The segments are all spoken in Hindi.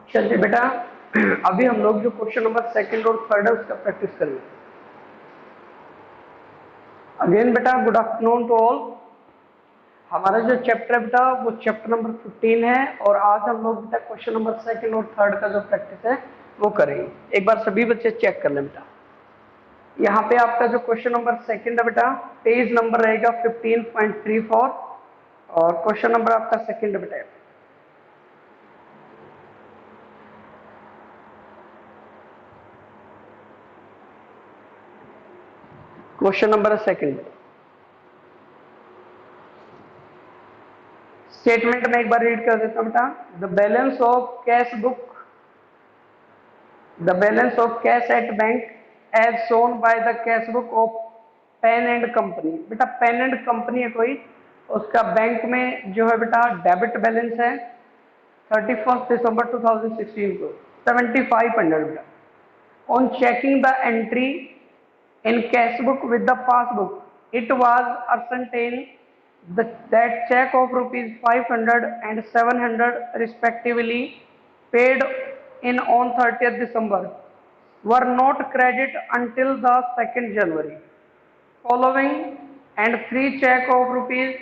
चलिए बेटा, अभी हम लोग जो क्वेश्चन नंबर सेकंड और थर्ड है उसका प्रैक्टिस करेंगे। अगेन बेटा, गुड आफ्टरनून टू ऑल। हमारा जो चैप्टर है बेटा वो चैप्टर नंबर 15 है और आज हम लोग बेटा क्वेश्चन नंबर सेकंड और थर्ड का जो प्रैक्टिस है वो करेंगे। एक बार सभी बच्चे चेक कर लें बेटा। यहाँ पे आपका जो क्वेश्चन नंबर सेकंड है बेटा, पेज नंबर रहेगा 15.34 और क्वेश्चन नंबर आपका सेकंड है बेटा। क्वेश्चन नंबर सेकंड स्टेटमेंट में एक बार रीड कर देता हूं बेटा। The balance of cash book, the balance of cash at bank as shown by the cash book of Pen and company. बेटा पेन एंड कंपनी है कोई, उसका बैंक में जो है बेटा डेबिट बैलेंस है 31 दिसंबर 2016 को 7500 बेटा। On checking the entry in cash book with the passbook, it was ascertained that check of rupees 500 and 700 respectively paid in on 30th December were not credited until the 2nd January following, and 3 check of rupees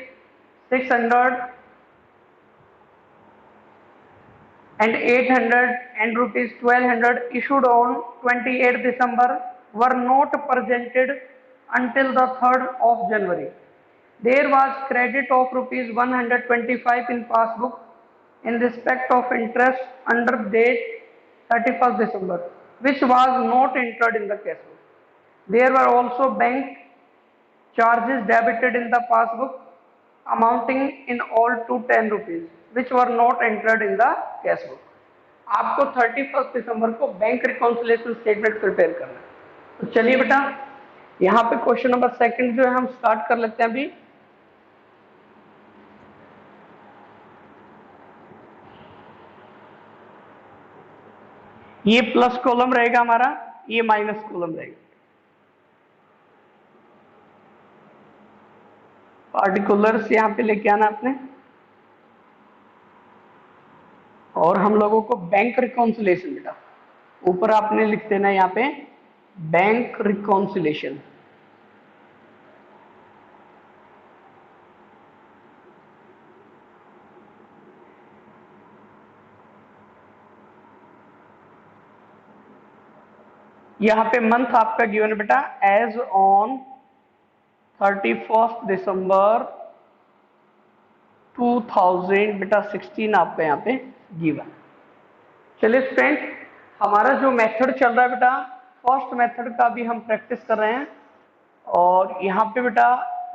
600 and 800 and rupees 1200 issued on 28th December were not presented until the 3rd of January. There was credit of rupees 125 in passbook in respect of interest under date 31st December, which was not entered in the cash book. There were also bank charges debited in the passbook amounting in all to 10 rupees, which were not entered in the cash book. आपको 31 दिसंबर को बैंक रिकॉन्सिलेशन स्टेटमेंट प्रिपेयर करना है। तो चलिए बेटा, यहाँ पे क्वेश्चन नंबर सेकंड जो है हम स्टार्ट कर लेते हैं अभी। ये प्लस कॉलम रहेगा हमारा, ये माइनस कॉलम रहेगा। पार्टिकुलर्स यहाँ पे लेके आना आपने, और हम लोगों को बैंक रिकॉन्सिलेशन बेटा ऊपर आपने लिख देना यहाँ पे बैंक रिकॉन्सिलेशन। यहाँ पे मंथ आपका गिवन है बेटा एज ऑन 31 दिसंबर 2000 बेटा 16 आपका यहाँ पे गिवन। चलिए स्टूडेंट, हमारा जो मेथड चल रहा है बेटा, फर्स्ट मेथड का भी हम प्रैक्टिस कर रहे हैं। और यहाँ पे बेटा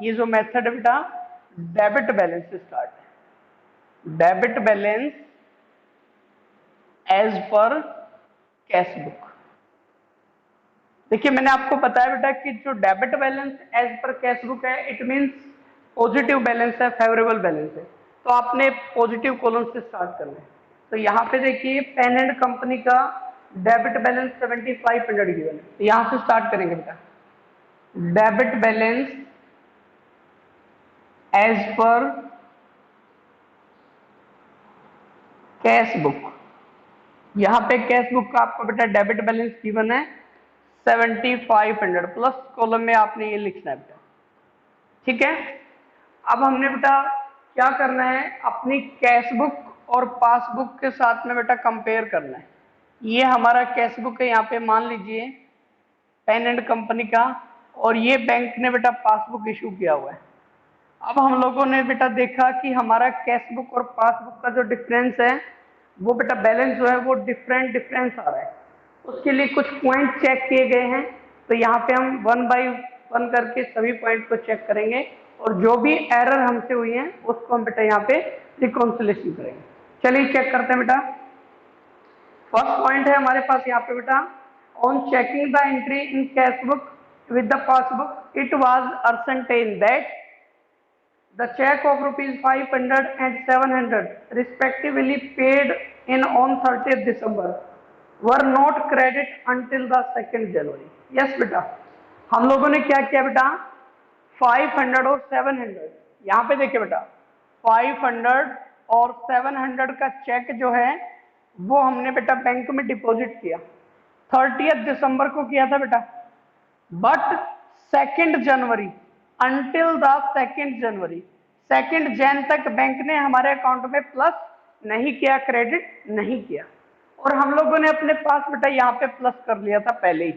ये जो मेथड है बेटा डेबिट बैलेंस से स्टार्ट है। Debit balance as per cash book. देखिए मैंने आपको बताया बेटा कि जो debit balance as per cash book है इट मींस पॉजिटिव बैलेंस है, फेवरेबल बैलेंस है। तो आपने पॉजिटिव कॉलम से स्टार्ट करना है। तो यहाँ पे देखिए पेन एंड कंपनी का डेबिट बैलेंस 7500 गिवन है, तो यहाँ से स्टार्ट करेंगे बेटा। Debit balance as per cash book. यहाँ पे कैश बुक का आपका बेटा डेबिट बैलेंस गिवन है 7500, प्लस कॉलम में आपने ये लिखना है बेटा। ठीक है, अब हमने बेटा क्या करना है, अपनी कैश बुक और पासबुक के साथ में बेटा कंपेयर करना है। ये हमारा कैश बुक है, यहाँ पे मान लीजिए पेन एंड कंपनी का, और ये बैंक ने बेटा पासबुक इशू किया हुआ है। अब हम लोगों ने बेटा देखा कि हमारा कैश बुक और पासबुक का जो डिफरेंस है वो बेटा बैलेंस जो है वो डिफरेंस आ रहा है। उसके लिए कुछ पॉइंट चेक किए गए हैं, तो यहाँ पे हम 1 बाय 1 करके सभी पॉइंट को चेक करेंगे और जो भी एरर हमसे हुई है उसको हम बेटा यहाँ पे रिकॉन्सिलेशन करेंगे। चलिए चेक करते हैं बेटा। फर्स्ट पॉइंट है हमारे पास यहाँ पे बेटा, on checking the entry in cash book with the passbook it was ascertained that the check of rupees 500 and 700 respectively paid in on 30th December were not credited until the 2nd January. Yes बेटा, हम लोगों ने क्या किया बेटा, 500 और 700, यहाँ पे देखिए बेटा 500 और 700 का चेक जो है वो हमने बेटा बैंक में डिपॉजिट किया, 30 दिसंबर को किया था बेटा, बट 2 जनवरी, अंटिल द 2 जनवरी, 2 जैन तक बैंक ने हमारे अकाउंट में प्लस नहीं किया, क्रेडिट नहीं किया। और हम लोगों ने अपने पास बेटा यहाँ पे प्लस कर लिया था पहले ही,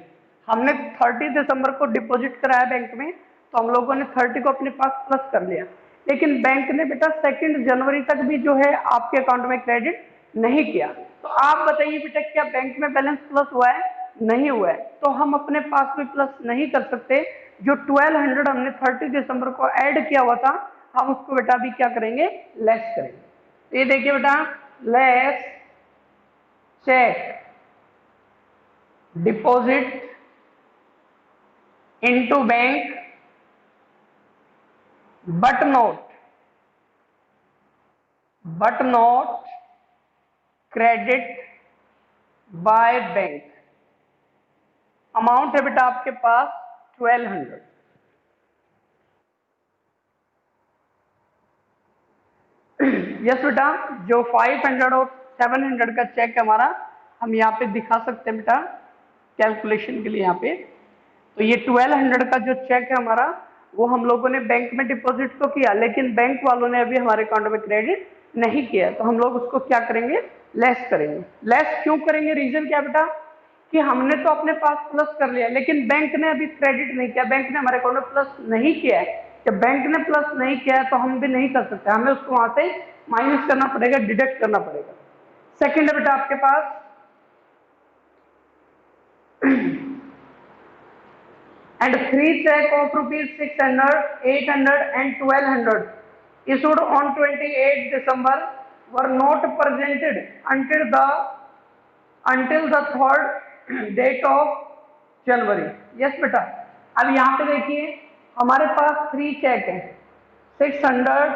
हमने 30 दिसंबर को डिपॉजिट कराया बैंक में, तो हम लोगों ने 30 को अपने पास प्लस कर लिया। लेकिन बैंक ने बेटा 2 जनवरी तक भी जो है आपके अकाउंट में क्रेडिट नहीं किया। तो आप बताइए बेटा क्या बैंक में बैलेंस प्लस हुआ है? नहीं हुआ है। तो हम अपने पास में प्लस नहीं कर सकते। जो 1200 हमने 30 दिसंबर को ऐड किया हुआ था, हम उसको बेटा अभी क्या करेंगे? लेस करेंगे। ये देखिए बेटा, less cheque deposit into bank but not credit by bank. Amount है बेटा आपके पास 1200। यस बेटा, जो 500 और 700 का चेक है हमारा, हम यहाँ पे दिखा सकते हैं बेटा कैलकुलेशन के लिए यहाँ पे। तो ये 1200 का जो चेक है हमारा, वो हम लोगों ने बैंक में डिपॉजिट तो किया, लेकिन बैंक वालों ने अभी हमारे अकाउंट में क्रेडिट नहीं किया। तो हम लोग उसको क्या करेंगे? लेस करेंगे। लेस क्यों करेंगे? रीजन क्या बेटा? कि हमने तो अपने पास प्लस कर लिया, लेकिन बैंक ने अभी क्रेडिट नहीं किया, बैंक ने हमारे अकाउंट में प्लस नहीं किया है। जब बैंक ने प्लस नहीं किया है तो हम भी नहीं कर सकते, हमें उसको वहां से माइनस करना पड़ेगा, डिडक्ट करना पड़ेगा। सेकंड है बेटा आपके पास and 3 check of rupees 600, 800 and 1200 issued on 28 December were not presented until the third date of January. Yes बेटा, अब यहाँ पे देखिए हमारे पास 3 चेक हैं, 600,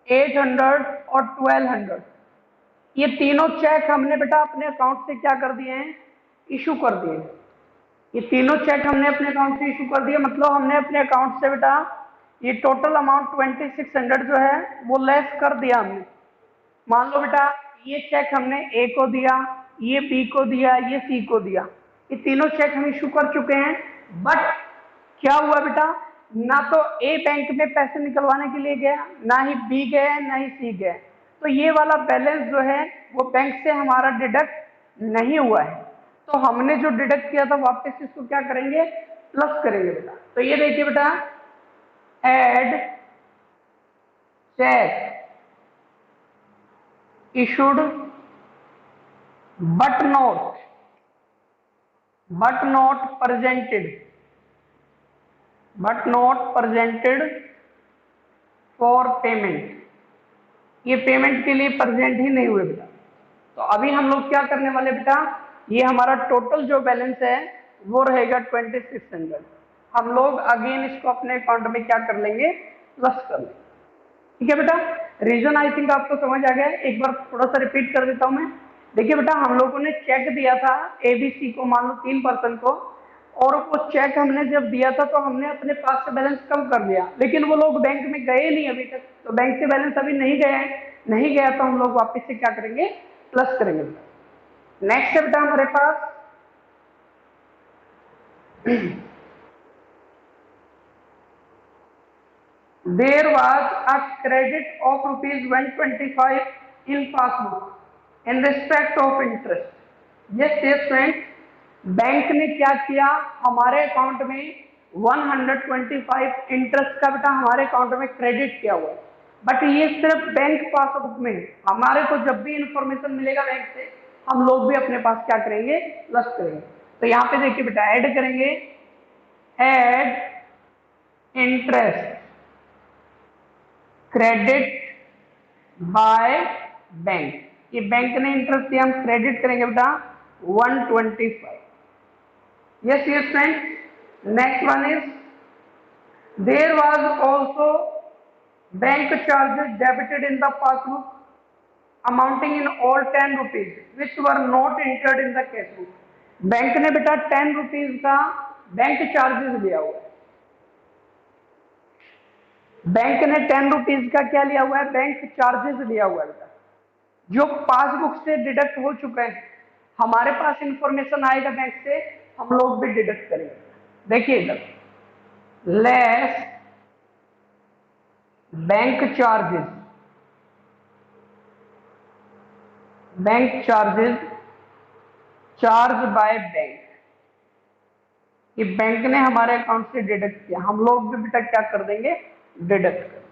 800 और 1200। ये तीनों चेक हमने बेटा अपने अकाउंट से क्या कर दिए हैं? इशू कर दिए। ये तीनों चेक हमने अपने अकाउंट से इशू कर दिए, मतलब हमने अपने अकाउंट से बेटा ये टोटल अमाउंट 2600 जो है वो लेस कर दिया हमने। मान लो बेटा ये चेक हमने ए को दिया, ये बी को दिया, ये सी को दिया, ये तीनों चेक हम इशू कर चुके हैं। बट क्या हुआ बेटा? ना तो ए बैंक में पैसे निकलवाने के लिए गया, ना ही बी गए, ना ही सी गए। तो ये वाला बैलेंस जो है वो बैंक से हमारा डिडक्ट नहीं हुआ है। तो हमने जो डिडक्ट किया था वापस इसको क्या करेंगे? प्लस करेंगे बेटा। तो ये देखिए बेटा, add cheque issued but not presented for payment। ये पेमेंट के लिए प्रेजेंट ही नहीं हुए बेटा। तो अभी हम लोग क्या करने वाले बेटा, ये हमारा टोटल जो बैलेंस है वो रहेगा 2600। हम लोग अगेन इसको अपने अकाउंट में क्या कर लेंगे? प्लस कर लेंगे। ठीक है बेटा, रीजन आई थिंक आपको समझ आ गया है। एक बार थोड़ा सा रिपीट कर देता हूं मैं। देखिए बेटा, हम लोगों ने चेक दिया था एबीसी को, मान लो 3% को, और वो चेक हमने जब दिया था तो हमने अपने पास से बैलेंस कम कर लिया, लेकिन वो लोग बैंक में गए नहीं अभी तक, तो बैंक से बैलेंस अभी नहीं गया, तो हम लोग वापस से क्या करेंगे? प्लस करेंगे। नेक्स्ट है बेटा हमारे पास there was a credit of rupees 125 in passbook in respect of interest। yes friends, bank ने क्या किया? हमारे अकाउंट में 125 इंटरेस्ट का बेटा हमारे अकाउंट में क्रेडिट किया हुआ है। बट ये सिर्फ बैंक पासबुक में है। हमारे को जब भी इंफॉर्मेशन मिलेगा बैंक से, हम लोग भी अपने पास क्या करेंगे? प्लस करेंगे। तो यहाँ पे देखिए बेटा, ऐड करेंगे, add interest credit by bank. ये बैंक ने इंटरेस्ट दिया, हम क्रेडिट करेंगे बेटा 125। yes friends, next one is there was also bank charges debited in the passbook amounting in all 10 rupees which were not entered in the cash book। Bank ने बेटा 10 रुपीज का बैंक चार्जेस लिया हुआ है। बैंक ने 10 रुपीज का क्या लिया हुआ है? बैंक चार्जेस लिया हुआ है बेटा, जो पासबुक से डिडक्ट हो चुका है, हमारे पास इंफॉर्मेशन आएगा बैंक से, हम लोग भी डिडक्ट करेंगे। देखिए इधर, less bank charges, bank charges charge by bank, कि बैंक ने हमारे अकाउंट से डिडक्ट किया, हम लोग भी बेटा क्या कर देंगे, डिडक्ट कर।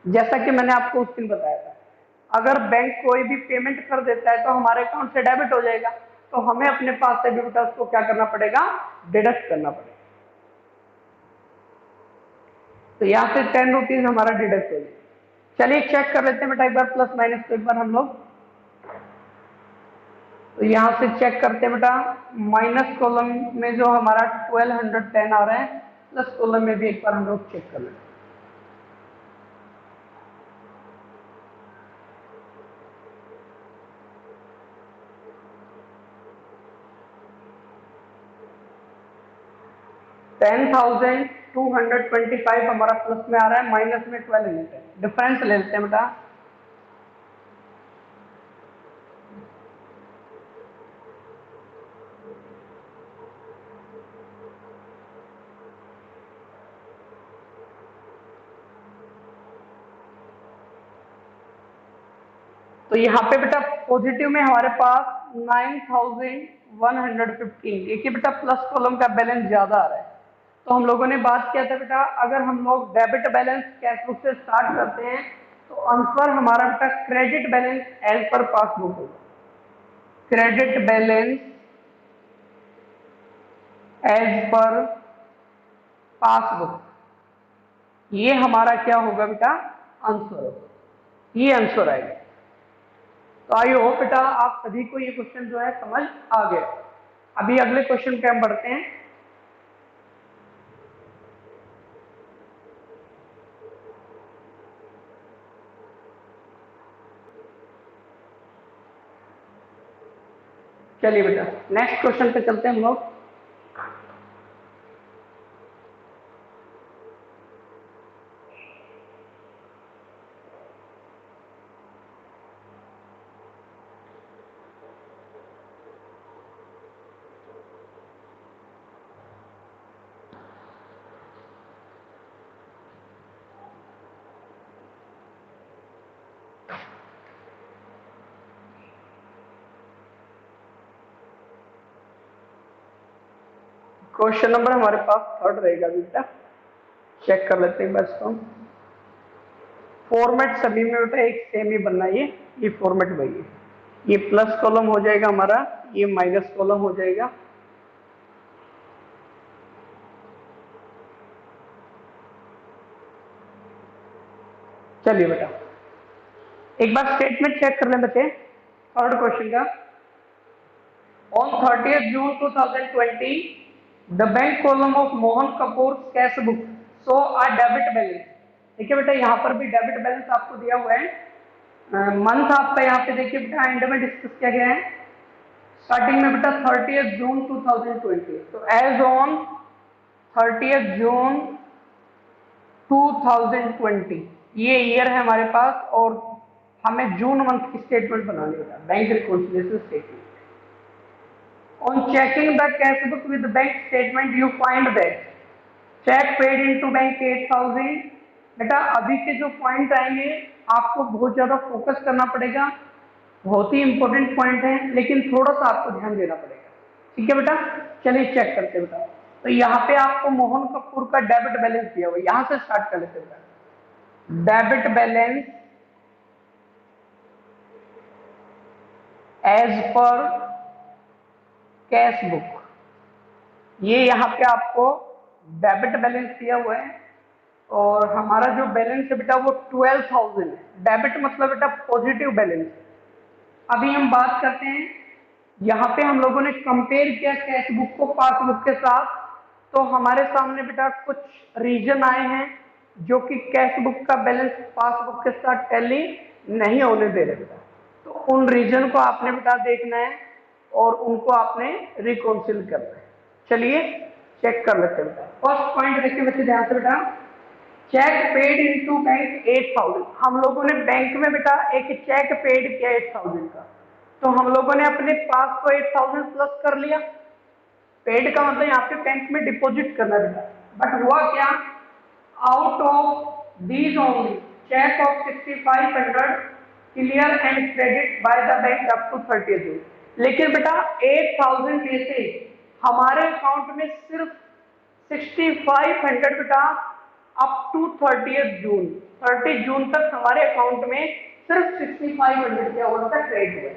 जैसा कि मैंने आपको उस दिन बताया था, अगर बैंक कोई भी पेमेंट कर देता है तो हमारे अकाउंट से डेबिट हो जाएगा, तो हमें अपने पास से भी बेटा उसको क्या करना पड़ेगा, डिडक्ट करना पड़ेगा। तो यहाँ से 10 रुपीज हमारा डिडक्ट हो जाएगा। चलिए चेक कर लेते हैं बेटा एक बार प्लस माइनस को एक बार हम लोग। तो यहाँ से चेक करते हैं बेटा, माइनस कॉलम में जो हमारा 1210 आ रहा है, प्लस कॉलम में भी एक बार हम लोग चेक कर लेते हैं। $10,225 हमारा प्लस में आ रहा है, माइनस में 1200, डिफरेंस ले लेते हैं बेटा। तो यहाँ पे बेटा पॉजिटिव में हमारे पास 9115, देखिए बेटा प्लस कॉलम का बैलेंस ज्यादा आ रहा है। तो हम लोगों ने बात किया था बेटा, अगर हम लोग डेबिट बैलेंस कैशबुक से स्टार्ट करते हैं तो आंसर हमारा बेटा credit balance as per passbook होगा। Credit balance as per passbook, ये हमारा क्या होगा बेटा, आंसर होगा, ये आंसर आएगा। तो आई होप बेटा आप सभी को ये क्वेश्चन जो है समझ आ गया। अभी अगले क्वेश्चन पे हम बढ़ते हैं। चलिए बेटा नेक्स्ट क्वेश्चन पे चलते हैं हम लोग। क्वेश्चन नंबर हमारे पास 3 रहेगा बेटा, चेक कर लेते हैं बस। तो फॉर्मेट सभी में बेटा एक सेम ही बनना है, ये फॉर्मेट वही है। ये प्लस कॉलम हो जाएगा हमारा, ये माइनस कॉलम हो जाएगा। चलिए बेटा एक बार स्टेटमेंट चेक कर लें बच्चे, थर्ड क्वेश्चन का। On 30th June 2020 the bank column of Mohan Kapoor cash book so a debit balance. देखिए बेटा यहाँ पर भी डेबिट बैलेंस आपको दिया हुआ है। मंथ आपका यहाँ पे देखिए बेटा एंड में डिस्कस किया गया है, स्टार्टिंग में बेटा 30th June 2020, तो एज ऑन 30th June 2020 ये ईयर है हमारे पास, और हमें जून मंथ की स्टेटमेंट बनानी होगा, bank reconciliation statement. On checking the cash book with the bank statement, you find that check paid into bank 8,000। बेटा अभी के जो पॉइंट आएंगे आपको बहुत ज्यादा फोकस करना पड़ेगा, बहुत ही इंपॉर्टेंट पॉइंट है, लेकिन थोड़ा सा आपको ध्यान देना पड़ेगा। ठीक है बेटा, चलिए चेक करते हैं बेटा। तो यहाँ पे आपको मोहन कपूर का डेबिट बैलेंस दिया हुआ है, यहाँ से स्टार्ट कर लेते हैं। Debit balance as per cash book, ये यहाँ पे आपको डेबिट बैलेंस दिया हुआ है, और हमारा जो बैलेंस है बेटा वो 12,000 है। डेबिट मतलब बेटा पॉजिटिव बैलेंस। अभी हम बात करते हैं, यहाँ पे हम लोगों ने कंपेयर किया कैश बुक को पासबुक के साथ, तो हमारे सामने बेटा कुछ रीजन आए हैं जो कि कैश बुक का बैलेंस पासबुक के साथ टैली नहीं होने दे रहे बेटा। तो उन रीजन को आपने बेटा देखना है और उनको आपने रिकॉन्सिल करना है। चलिए चेक कर लेते हैं। फर्स्ट पॉइंट देखिए बच्चे ध्यान से बेटा, चेक पेड इनटू बैंक 8,000। हम लोगों ने बैंक में बेटा एक चेक पेड किया 8,000 का, तो हम लोगों ने अपने पास को 8,000 प्लस कर लिया। पेड का मतलब यहाँ पे बैंक में डिपॉजिट करना बेटा। बट हुआ क्या, out of these only cheque of 6,500 clear and credit by the bank up to 30 June. लेकिन बेटा 8,000 में से हमारे अकाउंट में सिर्फ 6,500 बेटा अप टू 30 जून, 30 जून तक हमारे अकाउंट में सिर्फ 6,500 क्या हुआ था, क्रेडिट हुआ।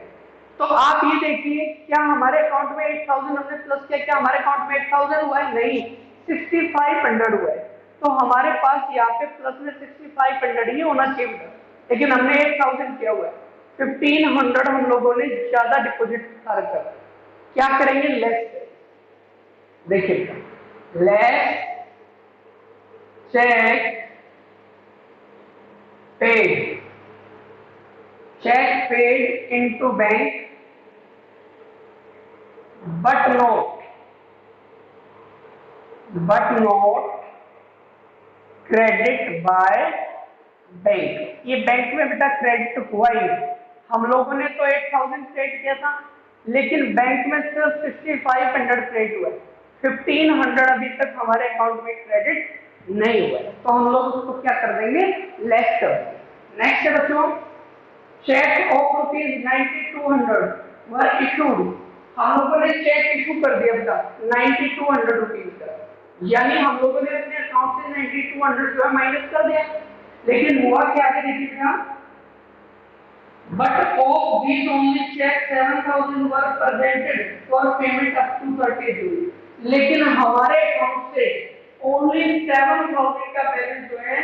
तो आप ये देखिए, क्या हमारे अकाउंट में 8,000 हमने प्लस किया, क्या हमारे अकाउंट में 8,000 हुआ है, नहीं, 6,500 हुआ है। तो हमारे पास यहाँ पे प्लस में 6,500 ही होना चाहिए था, लेकिन हमने 8,000 किया हुआ है। 1,500 हम लोगों ने ज्यादा डिपोजिट कर, क्या करेंगे, लेस। देखिए less cheque paid, cheque paid into bank but not credit by bank. ये बैंक में बेटा क्रेडिट हुआ ही नहीं। हम लोगों ने तो 8,000 क्रेडिट किया था, लेकिन बैंक में सिर्फ 6,500 क्रेडिट हुआ है। 1,500 अभी तक हमारे अकाउंट में क्रेडिट नहीं हुआ है, तो हम लोग उसको क्या कर देंगे, लेस कर देंगे। नेक्स्ट है बच्चों, चेक ऑफ ₹9200 वर इशूड। हम लोगों ने चेक इशू कर दिया था 9200 रुपीज का, यानी हम लोगों ने अपने अकाउंट से 9200 जो है माइनस कर दिया। लेकिन हुआ क्या है, देखिएगा, but of this only cheque 7,000 were presented for payment up to 30 June. लेकिन हमारे अकाउंट से ओनली 7,000 का बैलेंस जो है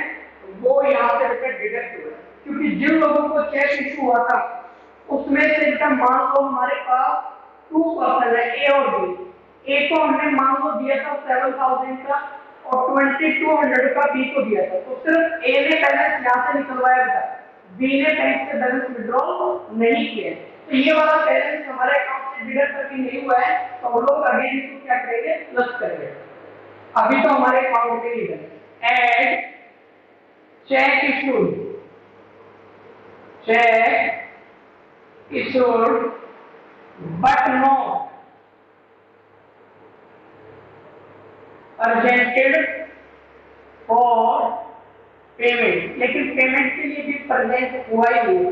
वो यहाँ से डिडक्ट हुआ, क्योंकि जिन लोगों को चेक इशू हुआ था उसमें से बेटा मान लो हमारे पास 2 पर्सन है, ए और बी। ए को हमने मान लो दिया था 7,000 का और 2,200 का बी को दिया था, तो सिर्फ ए ने बैलेंस यहाँ से निकलवाया था, बी ने बैंक से बैलेंस विड्रॉल नहीं किया। तो ये वाला बैलेंस हमारे अकाउंट से डिडक्ट करके नहीं हुआ है, तो हम लोग अगेन इसको क्या करेंगे, प्लस करेंगे। अभी तो हमारे अकाउंट में ही है। Add cheque issued, check issued but not presented for payment। लेकिन पेमेंट के लिए भी प्रेजेंट हुआ ही नहीं,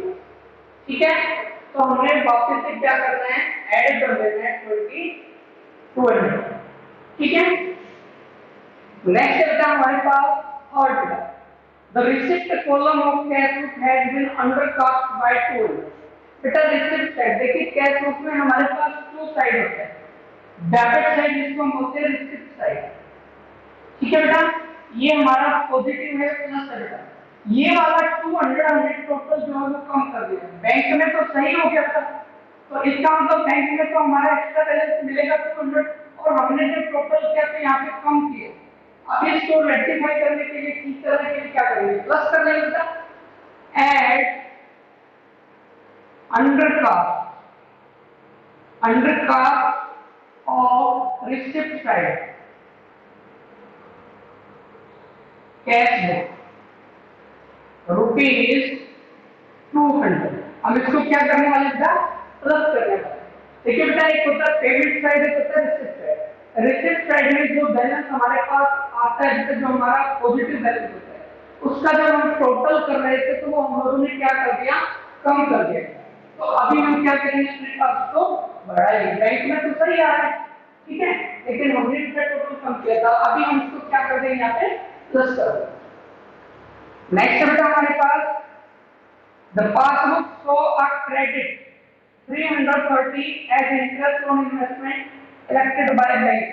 ठीक है। तो हमने वापस से क्या करना है, ऐड कर देना है 2,200, ठीक है। नेक्स्ट चलता है हमारे पास third, the receipt column of cash book has been undercut by 2। बेटा रिसिप्ट साइड देखिए, कैश बुक में हमारे पास 2 साइड होता है, डेबिट साइड जिसको हम बोलते हैं रिसिप्ट साइड, ठीक है बेटा। ये हमारा पॉजिटिव है, प्लस है बेटा। ये वाला 200 हमने टोटल जो है वो कम कर दिया। बैंक में तो सही हो गया था, तो इसका मतलब बैंक में तो हमारा एक्स्ट्रा बैलेंस मिलेगा 200, और हमने जो टोटल किया तो यहाँ पे कम किए। अब इसको रेक्टिफाई करने के लिए, ठीक करने के लिए क्या करेंगे, प्लस कर लेंगे बेटा। Add undercast of receipt side cash book ₹200। हम इसको क्या करने वाले बेटा, प्लस करने वाले। देखिए बेटा, एक होता है पेमेंट साइड, एक होता है रिसिप्ट साइड। रिसिप्ट साइड में जो बैलेंस हमारे पास आता है, जो हमारा पॉजिटिव बैलेंस होता है, उसका जब हम टोटल कर रहे थे तो वो हम लोगों ने क्या कर दिया, कम कर दिया। तो अभी हम क्या करेंगे, अपने पास को बढ़ाएंगे। बैंक में तो सही आ रहा है, ठीक है, लेकिन हमने इसका टोटल कम किया था, अभी हम इसको क्या कर देंगे, यहाँ पे प्लस कर देंगे। नेक्स्ट बेटा हमारे पास the passbook show a credit 330 as interest on investment collected by bank।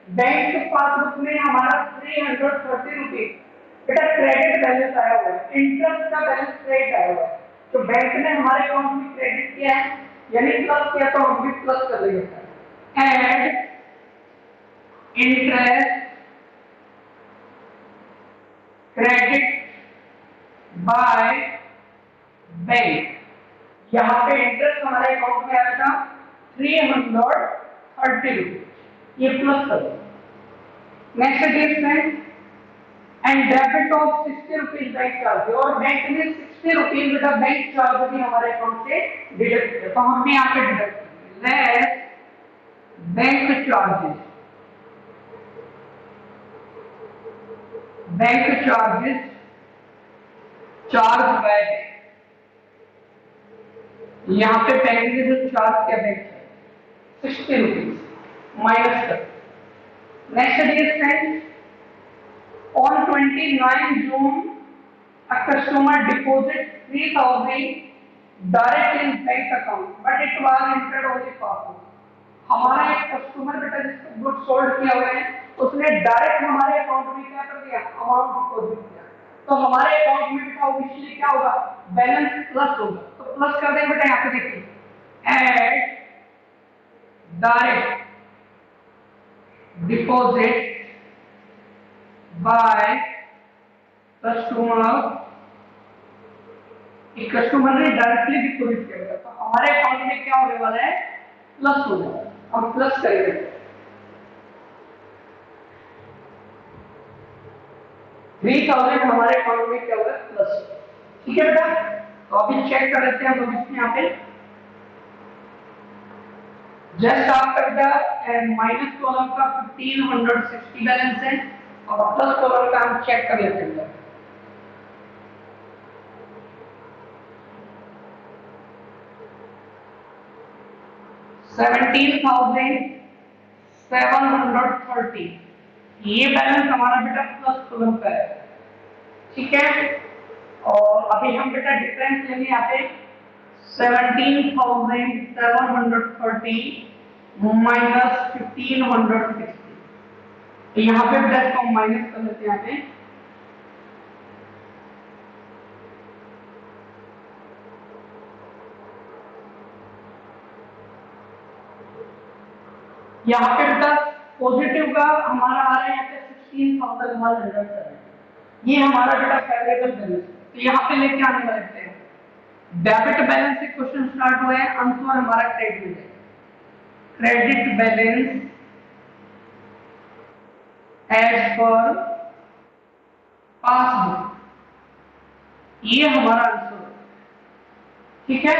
Bank passbook में हमारा 330 रुपीज बेटा क्रेडिट बैलेंस आया हुआ है, इंटरेस्ट का बैलेंस क्रेडिट आया हुआ है। तो बैंक ने हमारे अकाउंट में क्रेडिट किया है, यानी प्लस किया, तो हम भी प्लस कर देंगे। Add interest credit by bank, यहाँ पे इंटरेस्ट हमारे अकाउंट में आया था 330 रुपीज, ये प्लस कर दो। Next difference and debit of 60 rupees bank charge, और बैंक ने 60 रुपीज बेटा बैंक चार्ज भी हमारे अकाउंट से डिडक्ट किया, तो हमने यहाँ पे डिडक्ट किया less bank charges, bank charges charge by, यहाँ पे बैंक ने जो चार्ज किया बैंक 60 रुपीज माइनस कर। Next day friends, on 29 June, a customer deposited 3,000 direct in bank account, but it was entered only passbook. हमारा एक कस्टमर बेटा जिसको गुड सोल्ड किया हुआ है, उसने डायरेक्ट हमारे अकाउंट में क्या कर दिया, अमाउंट डिपॉजिट किया, तो हमारे अकाउंट में बेटा ऑब्वियसली क्या होगा, बैलेंस प्लस होगा, तो प्लस कर देंगे बेटा, यहाँ पे देखिए add direct deposit by customer, एक कस्टमर ने डायरेक्टली डिपॉजिट किया, तो हमारे अकाउंट में क्या होने वाला है, प्लस हो जाएगा, हम प्लस करेंगे 3000 हमारे अकाउंट में क्या होगा, प्लस। ठीक है बेटा, तो अभी चेक कर लेते हैं हम यहाँ पे, just after the minus column का 1560 बैलेंस है और प्लस कॉलम का हम चेक कर लेते हैं। $17,730 ये बैलेंस हमारा बेटा प्लस कॉलम का है। ठीक है, और अभी हम बेटा डिफरेंस लेंगे यहाँ पे 17,730 माइनस 1560, तो यहाँ पे बेटा इसको माइनस कर लेते हैं यहाँ पे, यहाँ पे बेटा पॉजिटिव का हमारा आ रहा है यहाँ पे 16,107, ये हमारा बेटा फेवरेबल बैलेंस, तो यहाँ पे लेके आने वाले हैं डेबिट बैलेंस से क्वेश्चन स्टार्ट हुआ है, आंसर हमारा क्रेडिट है, credit balance as per passbook, ये हमारा आंसर है। ठीक है,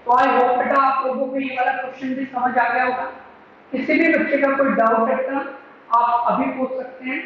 तो आई होप बेटा आप लोगों को ये वाला क्वेश्चन भी समझ आ गया होगा। किसी भी बच्चे का कोई डाउट है आप अभी पूछ सकते हैं।